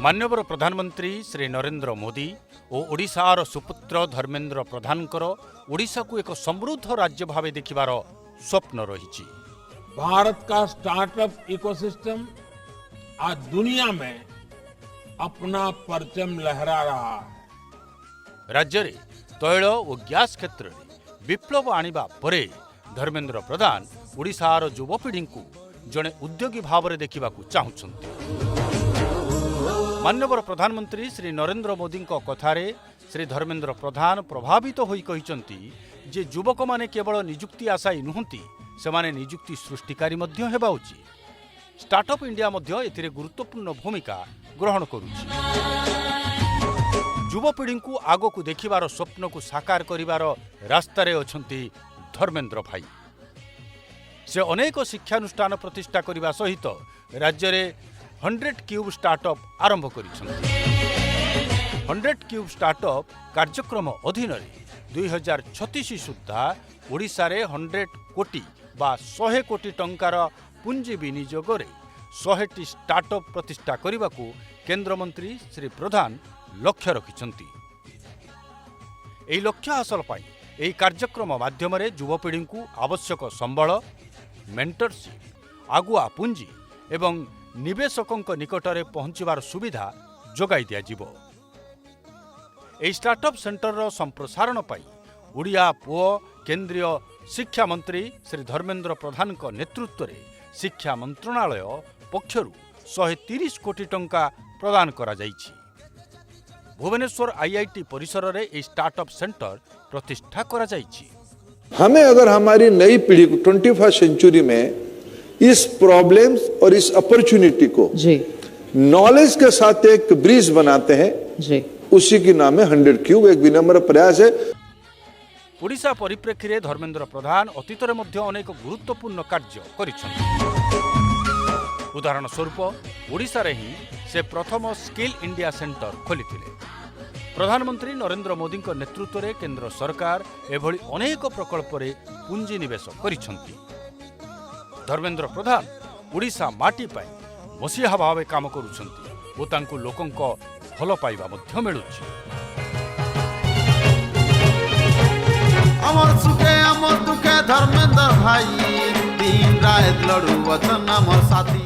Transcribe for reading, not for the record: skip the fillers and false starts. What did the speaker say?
माननीय प्रधानमंत्री श्री नरेंद्र मोदी और ओडिशार सुपुत्र धर्मेंद्र प्रधानकर ओडिशा को एक समृद्ध राज्य भाव देखिबार स्वप्न रही। भारत का स्टार्टअप इकोसिस्टम आज दुनिया में अपना परचम लहरा रहा है। राज्य में तैल और गैस क्षेत्र में विप्लव आनिबा परे धर्मेंद्र प्रधान ओडिशार युवपीढ़ी को जड़े उद्योगी भाव में देखा चाहते। माननीय प्रधानमंत्री श्री नरेंद्र मोदी कथारे श्री धर्मेंद्र प्रधान प्रभावित होई कहिसंती जे युवक माने केवल निजुक्ति आशायी नुहंती, सेमाने निजुक्ति सृष्टिकारी मध्य हेबा उचित। स्टार्टअप इंडिया मध्य एथिरे गुरुत्वपूर्ण भूमिका ग्रहण करुछि। युवपीढ़ी को आगो को देखिबार स्वप्न को साकार करिबार रास्तारे अछंती धर्मेंद्र भाई। से अनेक शिक्षानुष्ठान प्रतिष्ठा करने सहित राज्य में 100 क्यूब स्टार्टअप आरंभ करिसंती। 100 क्यूब स्टार्टअप कार्यक्रम अधीन 2036 सुधा ओडिशा रे 100 कोटी बा 100 कोटी टंकार पुंजी विनियोग 100टी स्टार्टअप प्रतिष्ठा करने को केंद्र मंत्री श्री प्रधान लक्ष्य रखिछंती। एही लक्ष्य हासिल पाई एही कार्यक्रम माध्यम युवपीढ़ी को आवश्यक संबल, मेंटरशिप, आगुआ पुंजी एवं निवेशकों निकटरे पहुंचवार सुविधा जोगाई दियाजिबो। एही स्टार्टअप सेंटर संप्रसारण पाई ओडिया पुओ केंद्रीय शिक्षा मंत्री श्री धर्मेंद्र प्रधान को नेतृत्व में शिक्षा मंत्रणालय पक्षरु 130 कोटी टंका प्रदान करा जाइछि। भुवनेश्वर आईआईटी परिसर रे ए स्टार्टअप सेंटर प्रतिष्ठा करा जाइछि। हमें अगर हमारी नई पीढ़ी को 21st सेंचुरी में इस प्रॉब्लम्स और इस अपॉर्चुनिटी को नॉलेज के साथ एक ब्रिज बनाते हैं, उसी की नाम है 100 क्यूब। एक विनम्र प्रयास है। ओडिशा परिप्रेक्षी रे धर्मेंद्र प्रधान अतीत रे मध्य अनेक गुरुत्वपूर्ण कार्य करिछन्ति। उदाहरण स्वरूप ओडिशा रे ही से प्रथम स्किल इंडिया सेंटर खोलिथिले। प्रधानमंत्री नरेंद्र मोदी नेतृत्व में केंद्र सरकार एभली अनेक प्रकल्प रे पुंजी निवेश करिछन्ति। धर्मेंद्र प्रधान ओडिशा माटी पाई मसीहा भावे काम करुछन्ति ओ तांकु लोकंक भल पाइबा मध्य मिलुछि। अमर सुखे अमर दुखे धर्मेंद्र भाई दिन रात लड़ू वचन अमर साथी।